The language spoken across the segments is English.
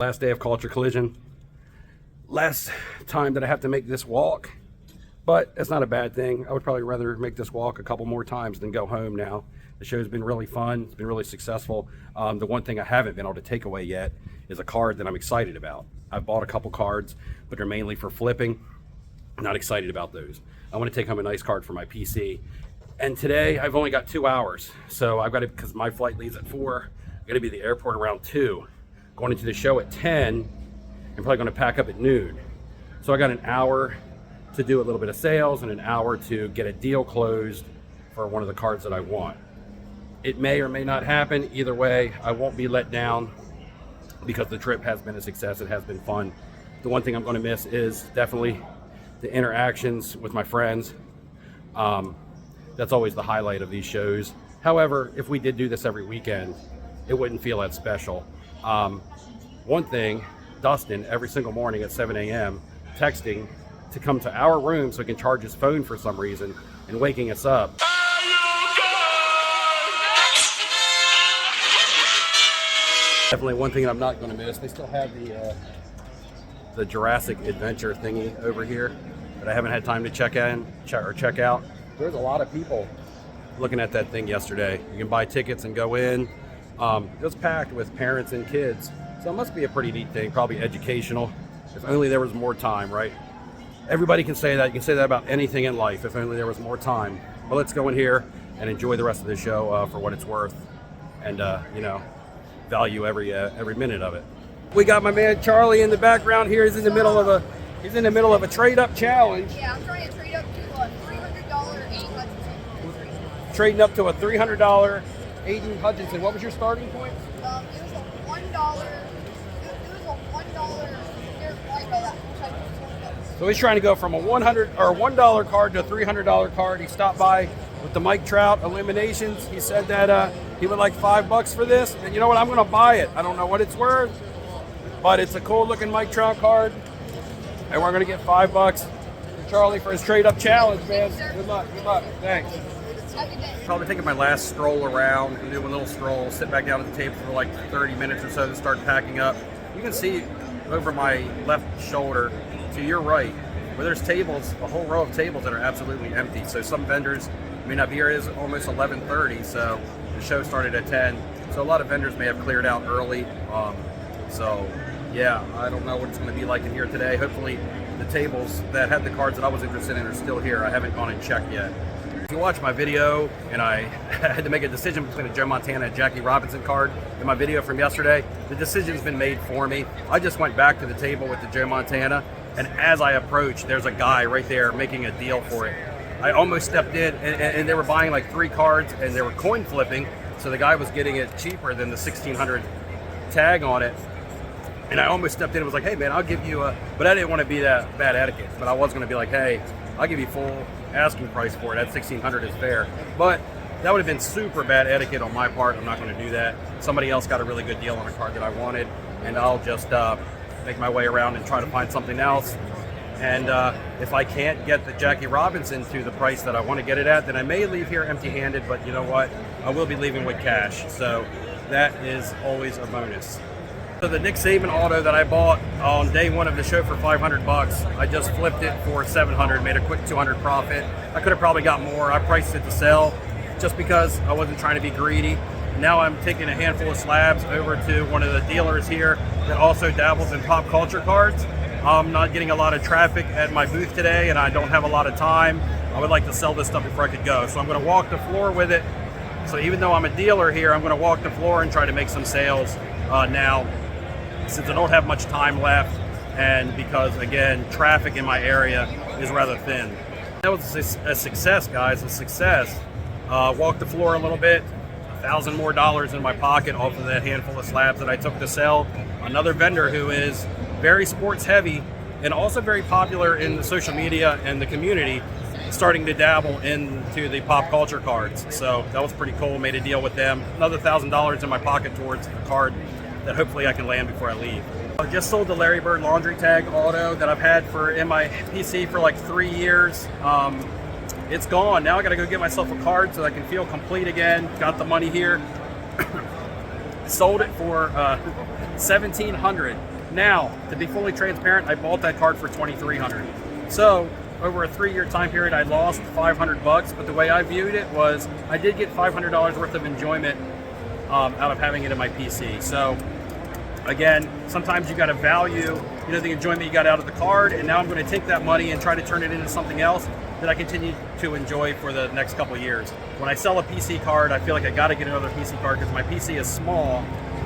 Last day of Culture Collision. Last time that I have to make this walk, but it's not a bad thing. I would probably rather make this walk a couple more times than go home now. The show's been really fun. It's been really successful. The one thing I haven't been able to take away yet is a card that I'm excited about. I've bought a couple cards, but they're mainly for flipping. I'm not excited about those. I want to take home a nice card for my PC. And today I've only got 2 hours. So I've got to, because my flight leaves at 4, I'm going to be at the airport around 2. Going into the show at 10, I'm probably going to pack up at noon. So I got an hour to do a little bit of sales and an hour to get a deal closed for one of the cards that I want. It may or may not happen. Either way, I won't be let down because the trip has been a success. It has been fun. The one thing I'm going to miss is definitely the interactions with my friends. That's always the highlight of these shows. However, if we did do this every weekend, it wouldn't feel that special. One thing, Dustin, every single morning at 7 a.m., texting to come to our room so he can charge his phone for some reason and waking us up. Definitely one thing I'm not going to miss. They still have the Jurassic Adventure thingy over here that I haven't had time to check out. There's a lot of people looking at that thing yesterday. You can buy tickets and go in. It was packed with parents and kids. So it must be a pretty neat thing, probably educational. If only there was more time, right? Everybody can say that. You can say that about anything in life, if only there was more time. But let's go in here and enjoy the rest of the show for what it's worth. And, value every minute of it. We got my man Charlie in the background here. He's in the middle of a trade-up challenge. Yeah, I'm trying to trade up to a $300 Aiden Hutchinson. Trading up to a $300 Aiden Hutchinson. What was your starting point? It was a $1. It was a $1. So he's trying to go from a $1 card to a $300 card. He stopped by with the Mike Trout eliminations. He said that he would like $5 for this. And you know what? I'm going to buy it. I don't know what it's worth, but it's a cool looking Mike Trout card. And we're going to get $5 for Charlie for his trade up challenge, man. Good luck. Thanks. Probably taking my last stroll around and doing a little stroll, sit back down at the table for like 30 minutes or so to start packing up. You can see over my left shoulder to your right where there's tables, a whole row of tables that are absolutely empty. So some vendors may not be here. It is almost 11:30, so the show started at 10. So a lot of vendors may have cleared out early. So yeah, I don't know what it's going to be like in here today. Hopefully the tables that had the cards that I was interested in are still here. I haven't gone and checked yet. If you watch my video and I had to make a decision between a Joe Montana and Jackie Robinson card in my video from yesterday, the decision's been made for me. I just went back to the table with the Joe Montana, and as I approached, there's a guy right there making a deal for it. I almost stepped in, and they were buying like 3 cards, and they were coin flipping, so the guy was getting it cheaper than the 1,600 tag on it. And I almost stepped in and was like, hey man, I'll give you but I didn't want to be that bad etiquette, but I was going to be like, hey, I'll give you full asking price for it. That 1,600 is fair. But that would have been super bad etiquette on my part. I'm not going to do that. Somebody else got a really good deal on a card that I wanted, and I'll just make my way around and try to find something else. And if I can't get the Jackie Robinson to the price that I want to get it at, then I may leave here empty-handed, but you know what? I will be leaving with cash. So that is always a bonus. So the Nick Saban auto that I bought on day 1 of the show for $500, I just flipped it for $700, made a quick $200 profit. I could have probably got more. I priced it to sell just because I wasn't trying to be greedy. Now I'm taking a handful of slabs over to one of the dealers here that also dabbles in pop culture cards. I'm not getting a lot of traffic at my booth today, and I don't have a lot of time. I would like to sell this stuff before I could go. So I'm going to walk the floor with it. So even though I'm a dealer here, I'm going to walk the floor and try to make some sales now, since I don't have much time left, and because again, traffic in my area is rather thin. That was a success, guys, a success. Walked the floor a little bit, $1,000 more in my pocket off of that handful of slabs that I took to sell. Another vendor who is very sports heavy and also very popular in the social media and the community, starting to dabble into the pop culture cards. So that was pretty cool, made a deal with them. Another $1,000 in my pocket towards a card that hopefully I can land before I leave. I just sold the Larry Bird laundry tag auto that I've had in my PC for like 3 years. It's gone. Now I gotta go get myself a card so I can feel complete again. Got the money here. Sold it for $1,700. Now, to be fully transparent, I bought that card for $2,300. So over a 3-year time period, I lost $500. But the way I viewed it was, I did get $500 worth of enjoyment out of having it in my PC. So again, sometimes you got to value, the enjoyment you got out of the card, and now I'm going to take that money and try to turn it into something else that I continue to enjoy for the next couple of years. When I sell a PC card, I feel like I got to get another PC card because my PC is small.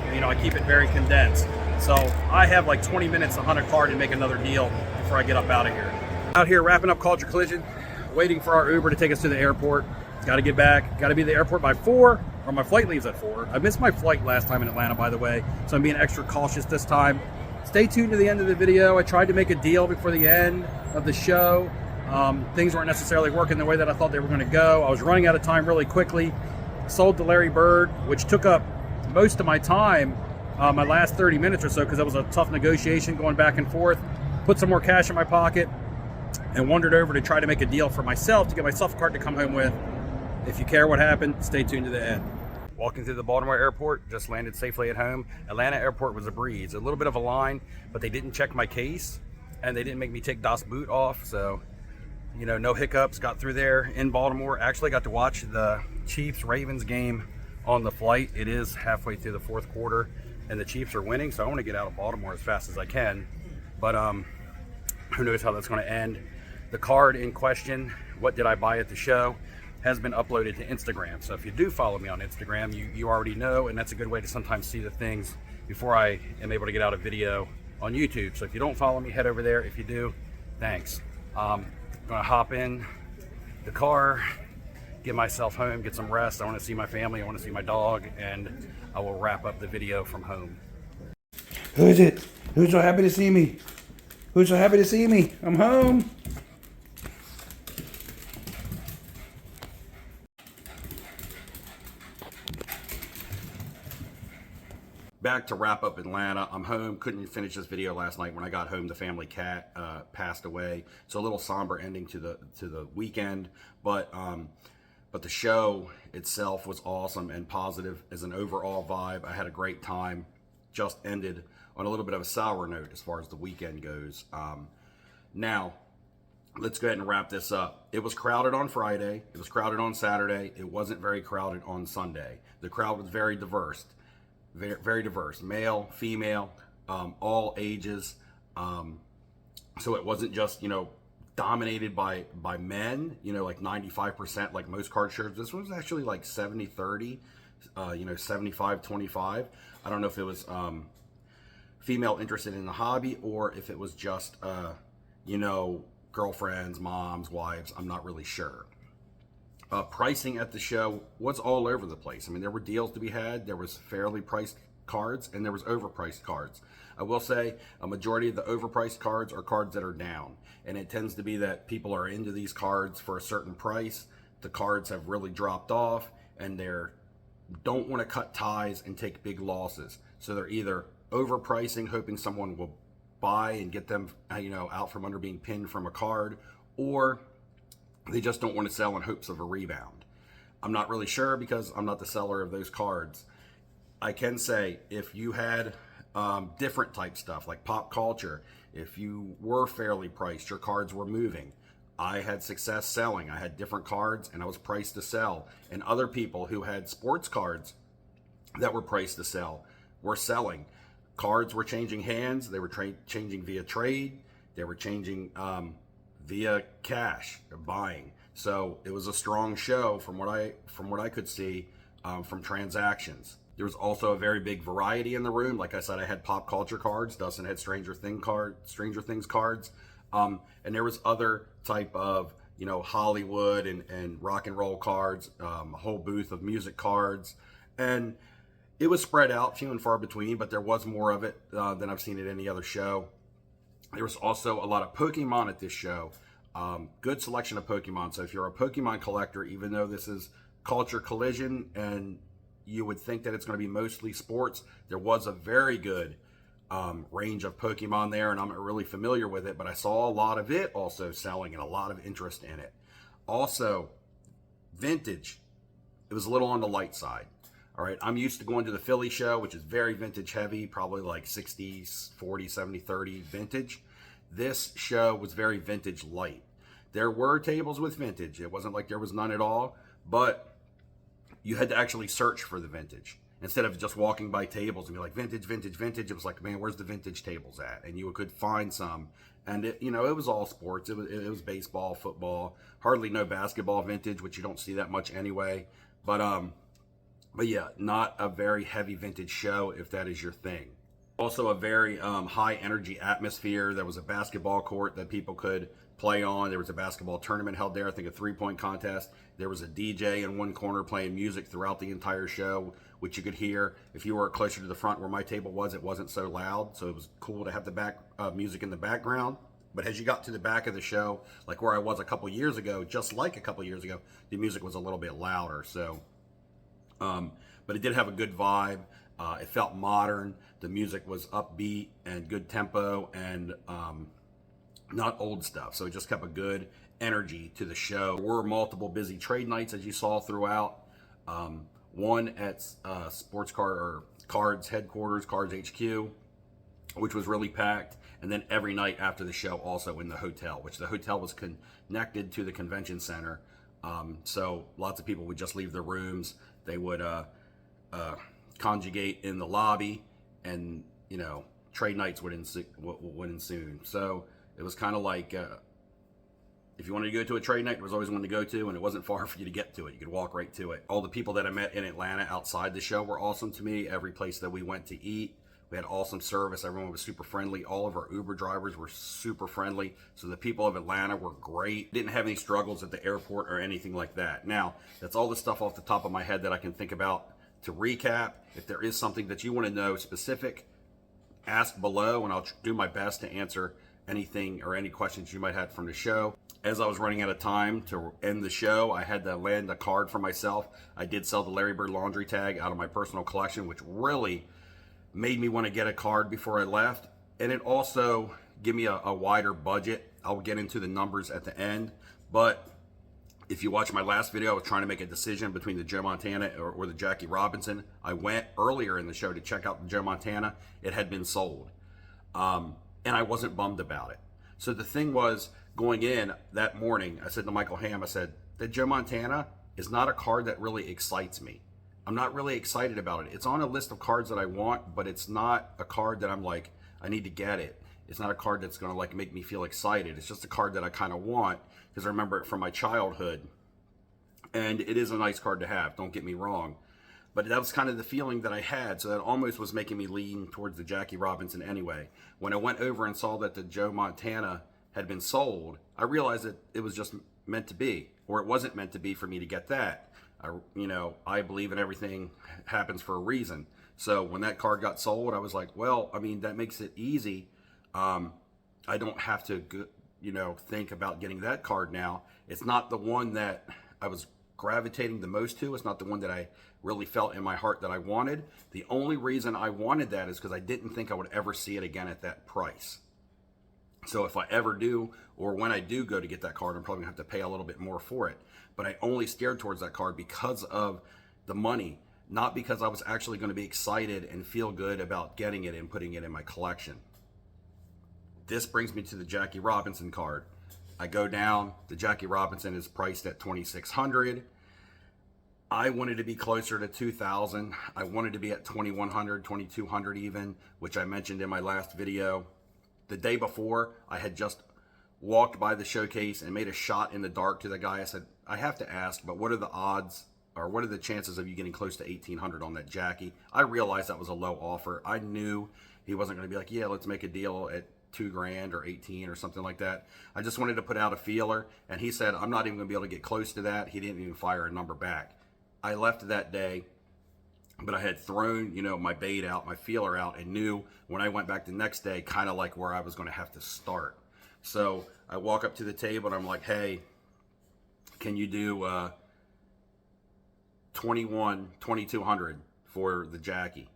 I keep it very condensed. So I have like 20 minutes to hunt a card and make another deal before I get up out of here. Out here wrapping up Culture Collision, waiting for our Uber to take us to the airport. Got to get back. Got to be at the airport by 4, or my flight leaves at 4. I missed my flight last time in Atlanta, by the way, so I'm being extra cautious this time. Stay tuned to the end of the video. I tried to make a deal before the end of the show. Things weren't necessarily working the way that I thought they were going to go. I was running out of time really quickly. Sold to Larry Bird, which took up most of my time, my last 30 minutes or so, because that was a tough negotiation going back and forth. Put some more cash in my pocket and wandered over to try to make a deal for myself to get myself a card to come home with. If you care what happened, stay tuned to the end. Walking through the Baltimore airport, just landed safely at home. Atlanta airport was a breeze. A little bit of a line, but they didn't check my case and they didn't make me take Das Boot off. So, no hiccups, got through there in Baltimore. Actually got to watch the Chiefs-Ravens game on the flight. It is halfway through the fourth quarter and the Chiefs are winning. So I want to get out of Baltimore as fast as I can. But who knows how that's going to end. The card in question, what did I buy at the show, has been uploaded to Instagram. So if you do follow me on Instagram, you already know, and that's a good way to sometimes see the things before I am able to get out a video on YouTube. So if you don't follow me, head over there. If you do, thanks. I'm gonna hop in the car, get myself home, get some rest. I wanna see my family, I wanna see my dog, and I will wrap up the video from home. Who is it? Who's so happy to see me? Who's so happy to see me? I'm home. Back to wrap up Atlanta. I'm home. Couldn't finish this video last night. When I got home, the family cat passed away. So a little somber ending to the weekend, but the show itself was awesome and positive as an overall vibe. I had a great time. Just ended on a little bit of a sour note as far as the weekend goes. Now, let's go ahead and wrap this up. It was crowded on Friday. It was crowded on Saturday. It wasn't very crowded on Sunday. The crowd was very diverse. Very, very diverse, male, female, all ages. So it wasn't just, dominated by men, like 95%, like most card shows. This one was actually like 70-30, 75-25. I don't know if it was female interested in the hobby or if it was just, girlfriends, moms, wives. I'm not really sure. Pricing at the show was all over the place. I mean, there were deals to be had. There was fairly priced cards and there was overpriced cards. I will say a majority of the overpriced cards are cards that are down. And it tends to be that people are into these cards for a certain price. The cards have really dropped off and don't want to cut ties and take big losses. So they're either overpricing, hoping someone will buy and get them, out from under being pinned from a card, or they just don't want to sell in hopes of a rebound. I'm not really sure because I'm not the seller of those cards. I can say if you had different type stuff like pop culture, if you were fairly priced, your cards were moving. I had success selling. I had different cards and I was priced to sell. And other people who had sports cards that were priced to sell were selling. Cards were changing hands. They were changing via trade. They were changing via cash or buying. So it was a strong show from what I could see from transactions. There was also a very big variety in the room. Like I said, I had pop culture cards. Dustin had Stranger Things cards. And there was other type of, Hollywood and rock and roll cards, a whole booth of music cards. And it was spread out, few and far between, but there was more of it than I've seen at any other show. There was also a lot of Pokemon at this show. Good selection of Pokemon. So if you're a Pokemon collector, even though this is Culture Collision and you would think that it's going to be mostly sports, there was a very good range of Pokemon there, and I'm not really familiar with it, but I saw a lot of it also selling and a lot of interest in it. Also, vintage, it was a little on the light side. All right, I'm used to going to the Philly show, which is very vintage heavy, probably like 60, 40, 70, 30 vintage. This show was very vintage light. There were tables with vintage. It wasn't like there was none at all, but you had to actually search for the vintage. Instead of just walking by tables and be like, vintage, vintage, vintage, it was like, man, where's the vintage tables at? And you could find some. And, it was all sports. It was baseball, football, hardly no basketball vintage, which you don't see that much anyway. But yeah, not a very heavy vintage show if that is your thing. Also a very high energy atmosphere. There was a basketball court that people could play on. There was a basketball tournament held there, I think a 3-point contest. There was a DJ in one corner playing music throughout the entire show, which you could hear. If you were closer to the front where my table was, it wasn't so loud, so it was cool to have the back music in the background. But as you got to the back of the show, like where I was a couple years ago, just like a couple years ago, the music was a little bit louder. So but it did have a good vibe. It felt modern. The music was upbeat and good tempo and not old stuff. So it just kept a good energy to the show. There were multiple busy trade nights, as you saw throughout. One at Sports Card or Cards headquarters, Cards HQ, which was really packed. And then every night after the show also in the hotel, which the hotel was connected to the convention center. So lots of people would just leave their rooms. They would conjugate in the lobby, and trade nights would ensue. So it was kind of like if you wanted to go to a trade night, there was always one to go to, and it wasn't far for you to get to it. You could walk right to it. All the people that I met in Atlanta outside the show were awesome to me. Every place that we went to eat, we had awesome service. Everyone was super friendly. All of our Uber drivers were super friendly. So the people of Atlanta were great. Didn't have any struggles at the airport or anything like that. Now, that's all the stuff off the top of my head that I can think about. To recap, if there is something that you want to know specific, ask below, and I'll do my best to answer anything or any questions you might have from the show. As I was running out of time to end the show, I had to land a card for myself. I did sell the Larry Bird laundry tag out of my personal collection, which really made me want to get a card before I left. And it also gave me a wider budget. I'll get into the numbers at the end. But if you watch my last video, I was trying to make a decision between the Joe Montana or the Jackie Robinson. I went earlier in the show to check out the Joe Montana. It had been sold. And I wasn't bummed about it. So the thing was, going in that morning, I said to Michael Ham, I said, the Joe Montana is not a card that really excites me. I'm not really excited about it. It's on a list of cards that I want, but it's not a card that I'm like, I need to get it. It's not a card that's going to like make me feel excited. It's just a card that I kind of want because I remember it from my childhood. And it is a nice card to have, don't get me wrong. But that was kind of the feeling that I had. So that almost was making me lean towards the Jackie Robinson anyway. When I went over and saw that the Joe Montana had been sold, I realized that it was just meant to be, or it wasn't meant to be for me to get that. I believe in everything happens for a reason. So when that card got sold, I was like, well, I mean, that makes it easy. I don't have to, think about getting that card now. It's not the one that I was gravitating the most to. It's not the one that I really felt in my heart that I wanted. The only reason I wanted that is because I didn't think I would ever see it again at that price. So if I ever do, or when I do go to get that card, I'm probably gonna have to pay a little bit more for it. But I only steered towards that card because of the money, not because I was actually gonna be excited and feel good about getting it and putting it in my collection. This brings me to the Jackie Robinson card. I go down, the Jackie Robinson is priced at $2,600. I wanted to be closer to $2,000. I wanted to be at $2,100, $2,200 even, which I mentioned in my last video. The day before, I had just walked by the showcase and made a shot in the dark to the guy. I said, I have to ask, but what are the odds, or what are the chances of you getting close to $1,800 on that Jackie? I realized that was a low offer. I knew he wasn't going to be like, yeah, let's make a deal at $2,000 or 18 or something like that. I just wanted to put out a feeler, and he said, I'm not even going to be able to get close to that. He didn't even fire a number back. I left that day, but I had thrown, my bait out, my feeler out, and knew when I went back the next day, kind of like where I was going to have to start. So I walk up to the table and I'm like, hey, can you do $2,200 for the Jackie?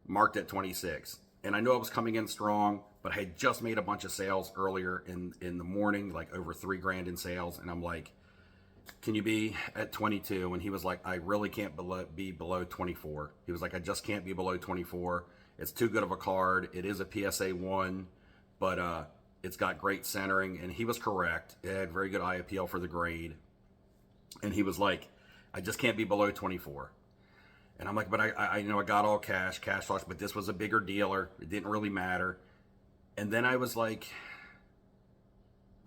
Marked at 26. And I knew I was coming in strong, but I had just made a bunch of sales earlier in the morning, like over $3,000 in sales. And I'm like, can you be at 22? And he was like, I really can't be below 24. He was like, I just can't be below 24. It's too good of a card. It is a PSA 1, but it's got great centering. And he was correct. It had very good eye appeal for the grade. And he was like, I just can't be below 24. And I'm like, but I got all cash loss, but this was a bigger dealer. It didn't really matter. And then I was like,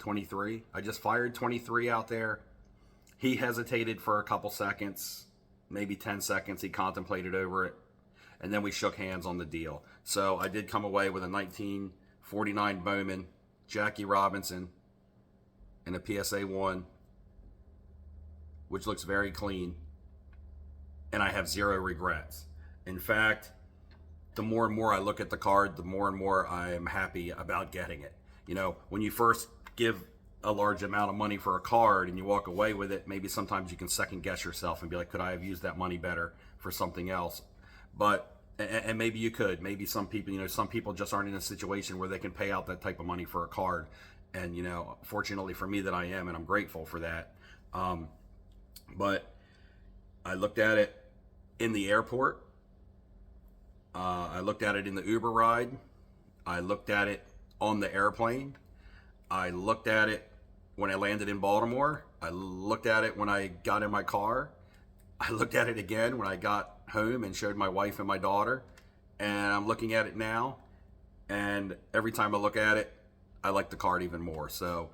23. I just fired 23 out there. He hesitated for a couple seconds, maybe 10 seconds. He contemplated over it. And then we shook hands on the deal. So I did come away with a 1949 Bowman, Jackie Robinson, and a PSA 1, which looks very clean. And I have zero regrets. In fact, the more and more I look at the card, the more and more I am happy about getting it. You know, when you first give a large amount of money for a card and you walk away with it, maybe sometimes you can second guess yourself and be like, could I have used that money better for something else? But, and maybe you could. Maybe some people, some people just aren't in a situation where they can pay out that type of money for a card. And, fortunately for me that I am, and I'm grateful for that. But I looked at it in the airport. I looked at it in the Uber ride. I looked at it on the airplane. I looked at it when I landed in Baltimore. I looked at it when I got in my car. I looked at it again when I got home and showed my wife and my daughter. And I'm looking at it now. And every time I look at it, I like the card even more. So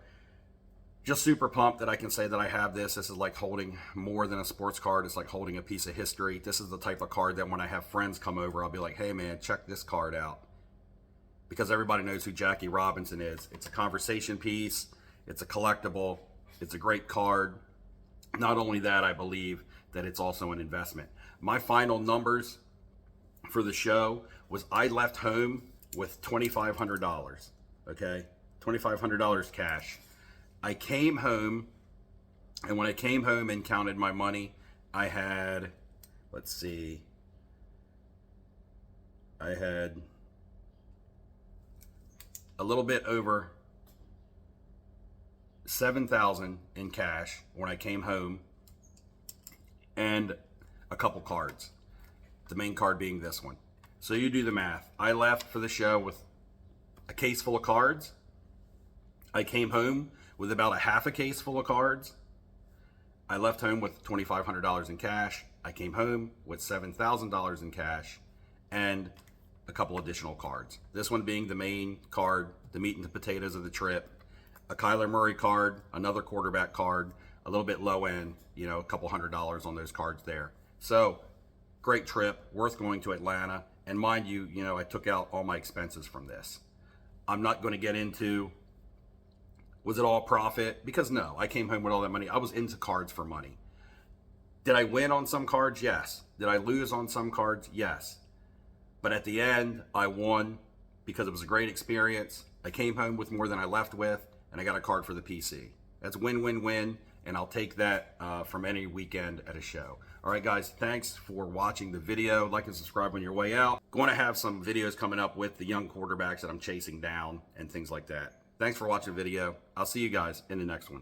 just super pumped that I can say that I have this. This is like holding more than a sports card. It's like holding a piece of history. This is the type of card that when I have friends come over, I'll be like, hey man, check this card out. Because everybody knows who Jackie Robinson is. It's a conversation piece. It's a collectible. It's a great card. Not only that, I believe that it's also an investment. My final numbers for the show was I left home with $2,500. Okay? $2,500 cash. I came home, and when I came home and counted my money, I had, let's see, I had a little bit over $7,000 in cash when I came home, and a couple cards. The main card being this one. So you do the math. I left for the show with a case full of cards. I came home with about a half a case full of cards. I left home with $2,500 in cash. I came home with $7,000 in cash and a couple additional cards. This one being the main card, the meat and the potatoes of the trip, a Kyler Murray card, another quarterback card, a little bit low end, a couple $100 on those cards there. So great trip, worth going to Atlanta. And mind you, I took out all my expenses from this. I'm not going to get into, was it all profit? Because no, I came home with all that money. I was into cards for money. Did I win on some cards? Yes. Did I lose on some cards? Yes. But at the end, I won because it was a great experience. I came home with more than I left with, and I got a card for the PC. That's win-win-win, and I'll take that from any weekend at a show. All right, guys, thanks for watching the video. Like and subscribe on your way out. Going to have some videos coming up with the young quarterbacks that I'm chasing down and things like that. Thanks for watching the video. I'll see you guys in the next one.